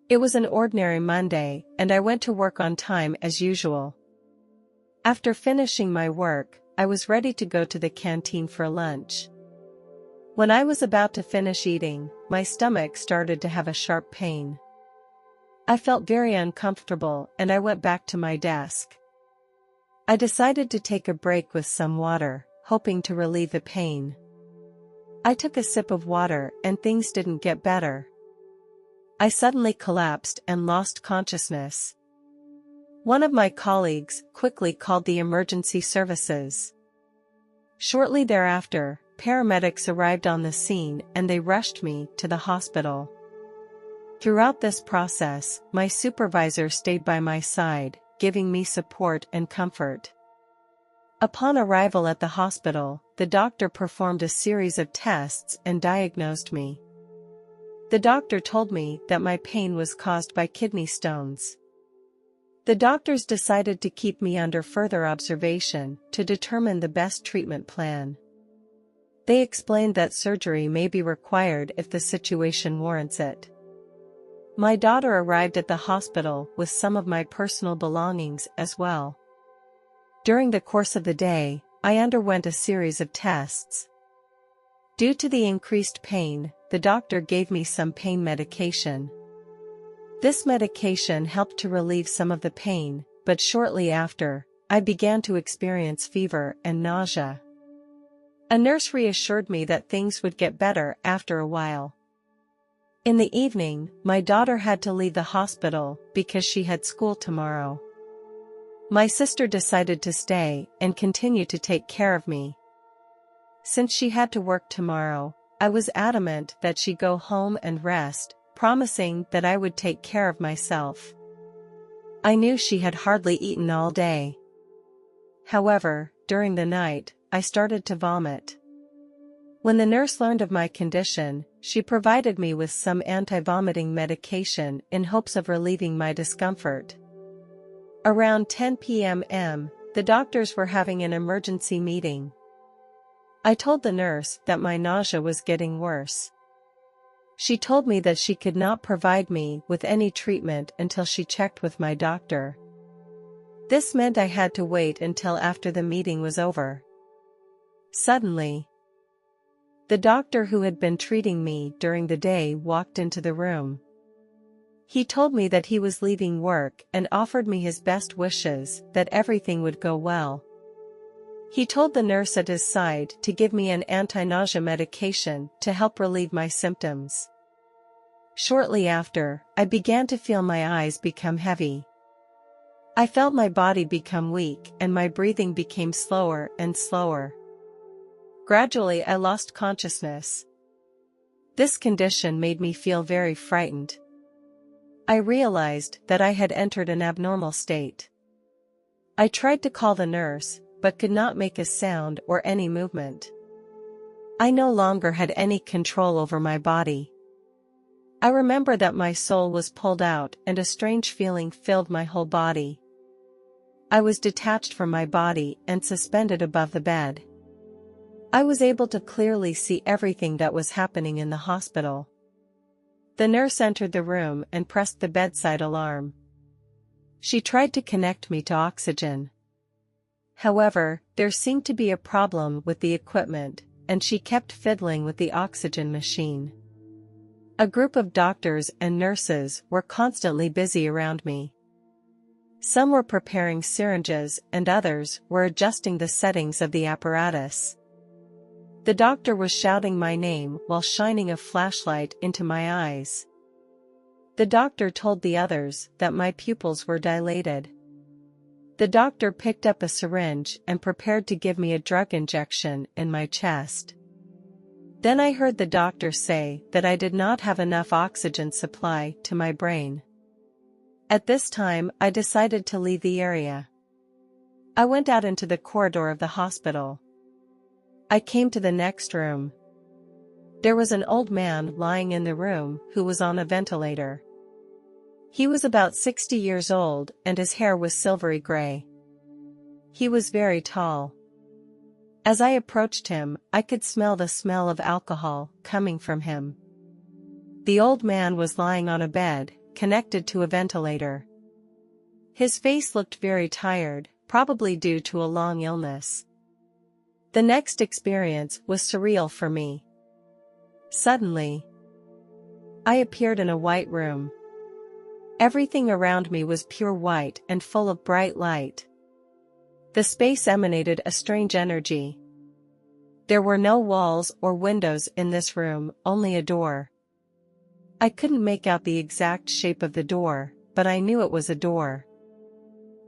It was an ordinary Monday, and I went to work on time as usual. After finishing my work, I was ready to go to the canteen for lunch. When I was about to finish eating, my stomach started to have a sharp pain. I felt very uncomfortable and I went back to my desk. I decided to take a break with some water, hoping to relieve the pain. I took a sip of water and things didn't get better. I suddenly collapsed and lost consciousness. One of my colleagues quickly called the emergency services. Shortly thereafter, paramedics arrived on the scene and they rushed me to the hospital. Throughout this process, my supervisor stayed by my side, giving me support and comfort. Upon arrival at the hospital, the doctor performed a series of tests and diagnosed me. The doctor told me that my pain was caused by kidney stones. The doctors decided to keep me under further observation to determine the best treatment plan. They explained that surgery may be required if the situation warrants it. My daughter arrived at the hospital with some of my personal belongings as well. During the course of the day, I underwent a series of tests. Due to the increased pain, the doctor gave me some pain medication. This medication helped to relieve some of the pain, but shortly after, I began to experience fever and nausea. A nurse reassured me that things would get better after a while. In the evening, my daughter had to leave the hospital because she had school tomorrow. My sister decided to stay and continue to take care of me. Since she had to work tomorrow, I was adamant that she go home and rest, promising that I would take care of myself. I knew she had hardly eaten all day. However, during the night, I started to vomit. When the nurse learned of my condition, she provided me with some anti-vomiting medication in hopes of relieving my discomfort. Around 10 p.m., the doctors were having an emergency meeting. I told the nurse that my nausea was getting worse. She told me that she could not provide me with any treatment until she checked with my doctor. This meant I had to wait until after the meeting was over. Suddenly, the doctor who had been treating me during the day walked into the room. He told me that he was leaving work and offered me his best wishes that everything would go well. He told the nurse at his side to give me an anti-nausea medication to help relieve my symptoms. Shortly after, I began to feel my eyes become heavy. I felt my body become weak and my breathing became slower and slower. Gradually I lost consciousness. This condition made me feel very frightened. I realized that I had entered an abnormal state. I tried to call the nurse, but could not make a sound or any movement. I no longer had any control over my body. I remember that my soul was pulled out and a strange feeling filled my whole body. I was detached from my body and suspended above the bed. I was able to clearly see everything that was happening in the hospital. The nurse entered the room and pressed the bedside alarm. She tried to connect me to oxygen. However, there seemed to be a problem with the equipment, and she kept fiddling with the oxygen machine. A group of doctors and nurses were constantly busy around me. Some were preparing syringes and others were adjusting the settings of the apparatus. The doctor was shouting my name while shining a flashlight into my eyes. The doctor told the others that my pupils were dilated. The doctor picked up a syringe and prepared to give me a drug injection in my chest. Then I heard the doctor say that I did not have enough oxygen supply to my brain. At this time, I decided to leave the area. I went out into the corridor of the hospital. I came to the next room. There was an old man lying in the room who was on a ventilator. He was about 60 years old and his hair was silvery gray. He was very tall. As I approached him, I could smell the smell of alcohol coming from him. The old man was lying on a bed, connected to a ventilator. His face looked very tired, probably due to a long illness. The next experience was surreal for me. Suddenly, I appeared in a white room. Everything around me was pure white and full of bright light. The space emanated a strange energy. There were no walls or windows in this room, only a door. I couldn't make out the exact shape of the door, but I knew it was a door.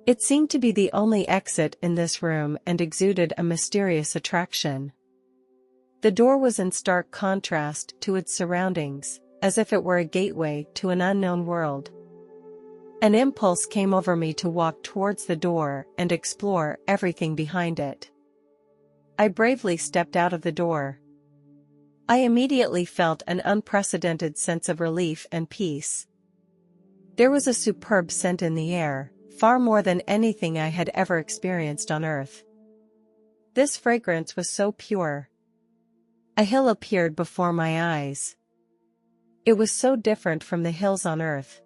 It seemed to be the only exit in this room and exuded a mysterious attraction. The door was in stark contrast to its surroundings, as if it were a gateway to an unknown world. An impulse came over me to walk towards the door and explore everything behind it. I bravely stepped out of the door. I immediately felt an unprecedented sense of relief and peace. There was a superb scent in the air, far more than anything I had ever experienced on Earth. This fragrance was so pure. A hill appeared before my eyes. It was so different from the hills on Earth.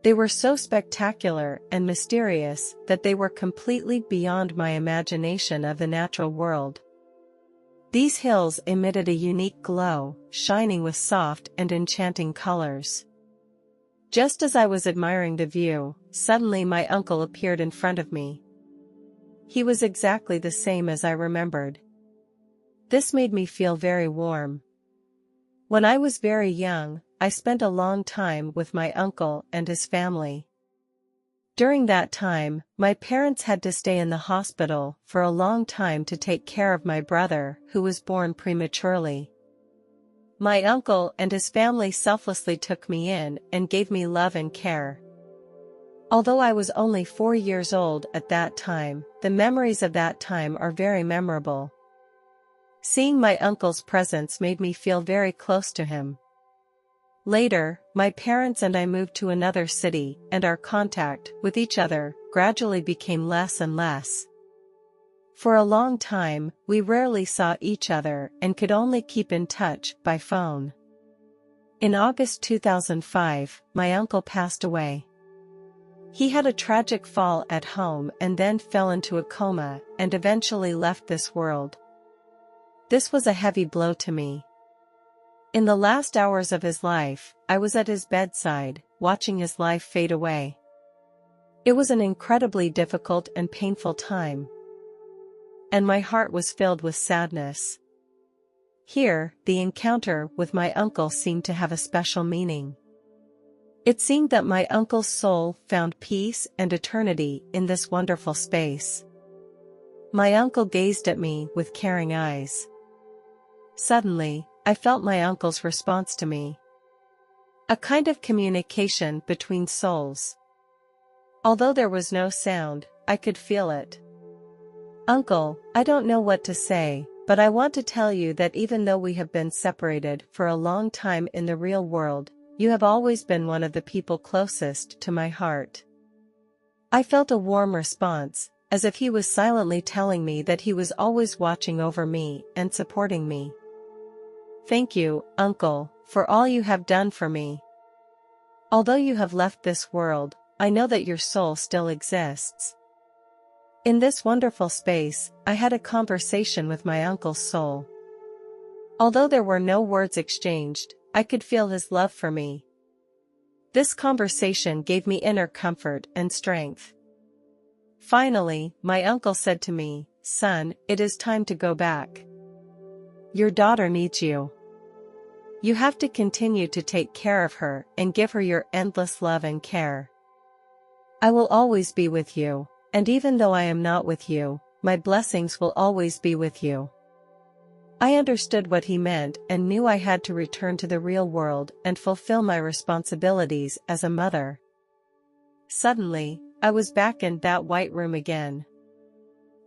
They were so spectacular and mysterious that they were completely beyond my imagination of the natural world. These hills emitted a unique glow, shining with soft and enchanting colors. Just as I was admiring the view, suddenly my uncle appeared in front of me. He was exactly the same as I remembered. This made me feel very warm. When I was very young, I spent a long time with my uncle and his family. During that time, my parents had to stay in the hospital for a long time to take care of my brother, who was born prematurely. My uncle and his family selflessly took me in and gave me love and care. Although I was only 4 years old at that time, the memories of that time are very memorable. Seeing my uncle's presence made me feel very close to him. Later, my parents and I moved to another city, and our contact with each other gradually became less and less. For a long time, we rarely saw each other and could only keep in touch by phone. In August 2005, my uncle passed away. He had a tragic fall at home and then fell into a coma and eventually left this world. This was a heavy blow to me. In the last hours of his life, I was at his bedside, watching his life fade away. It was an incredibly difficult and painful time, and my heart was filled with sadness. Here, the encounter with my uncle seemed to have a special meaning. It seemed that my uncle's soul found peace and eternity in this wonderful space. My uncle gazed at me with caring eyes. Suddenly, I felt my uncle's response to me. A kind of communication between souls. Although there was no sound, I could feel it. "Uncle, I don't know what to say, but I want to tell you that even though we have been separated for a long time in the real world, you have always been one of the people closest to my heart." I felt a warm response, as if he was silently telling me that he was always watching over me and supporting me. "Thank you, Uncle, for all you have done for me. Although you have left this world, I know that your soul still exists." In this wonderful space, I had a conversation with my uncle's soul. Although there were no words exchanged, I could feel his love for me. This conversation gave me inner comfort and strength. Finally, my uncle said to me, "Son, it is time to go back. Your daughter needs you. You have to continue to take care of her and give her your endless love and care. I will always be with you, and even though I am not with you, my blessings will always be with you." I understood what he meant and knew I had to return to the real world and fulfill my responsibilities as a mother. Suddenly, I was back in that white room again.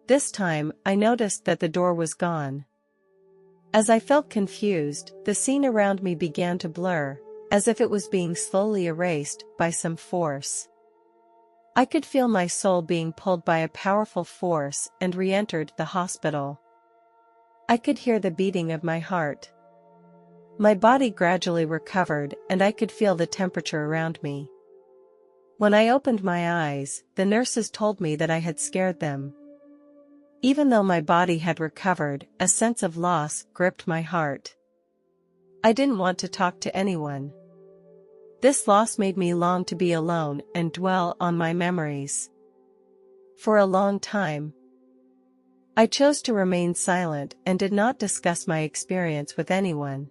This time, I noticed that the door was gone. As I felt confused, the scene around me began to blur, as if it was being slowly erased by some force. I could feel my soul being pulled by a powerful force and re-entered the hospital. I could hear the beating of my heart. My body gradually recovered and I could feel the temperature around me. When I opened my eyes, the nurses told me that I had scared them. Even though my body had recovered, a sense of loss gripped my heart. I didn't want to talk to anyone. This loss made me long to be alone and dwell on my memories. For a long time, I chose to remain silent and did not discuss my experience with anyone.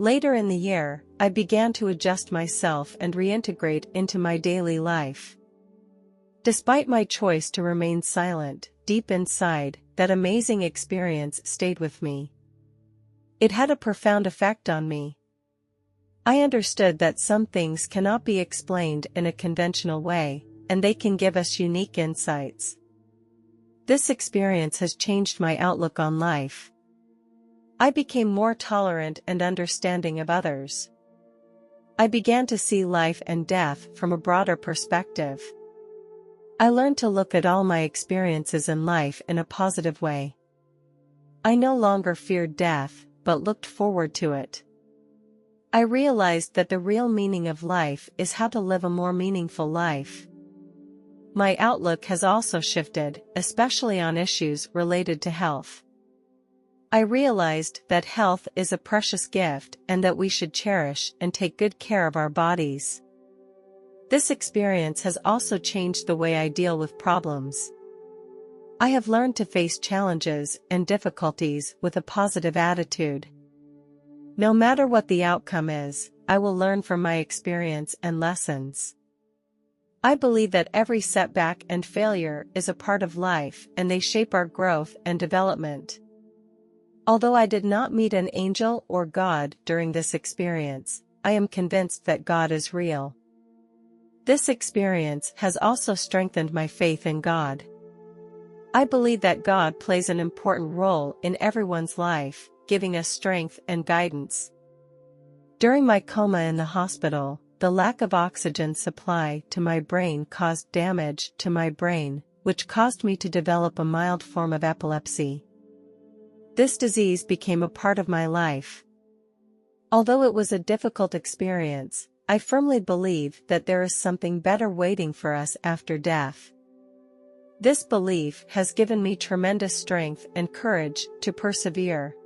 Later in the year, I began to adjust myself and reintegrate into my daily life. Despite my choice to remain silent, deep inside, that amazing experience stayed with me. It had a profound effect on me. I understood that some things cannot be explained in a conventional way, and they can give us unique insights. This experience has changed my outlook on life. I became more tolerant and understanding of others. I began to see life and death from a broader perspective. I learned to look at all my experiences in life in a positive way. I no longer feared death, but looked forward to it. I realized that the real meaning of life is how to live a more meaningful life. My outlook has also shifted, especially on issues related to health. I realized that health is a precious gift and that we should cherish and take good care of our bodies. This experience has also changed the way I deal with problems. I have learned to face challenges and difficulties with a positive attitude. No matter what the outcome is, I will learn from my experience and lessons. I believe that every setback and failure is a part of life and they shape our growth and development. Although I did not meet an angel or God during this experience, I am convinced that God is real. This experience has also strengthened my faith in God. I believe that God plays an important role in everyone's life, giving us strength and guidance. During my coma in the hospital, the lack of oxygen supply to my brain caused damage to my brain, which caused me to develop a mild form of epilepsy. This disease became a part of my life. Although it was a difficult experience, I firmly believe that there is something better waiting for us after death. This belief has given me tremendous strength and courage to persevere.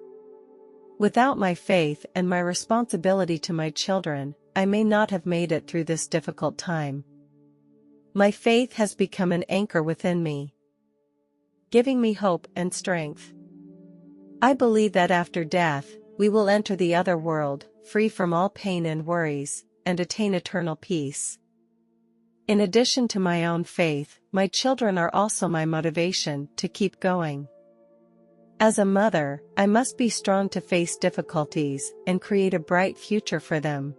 Without my faith and my responsibility to my children, I may not have made it through this difficult time. My faith has become an anchor within me, giving me hope and strength. I believe that after death, we will enter the other world, free from all pain and worries, and attain eternal peace. In addition to my own faith, my children are also my motivation to keep going. As a mother, I must be strong to face difficulties and create a bright future for them.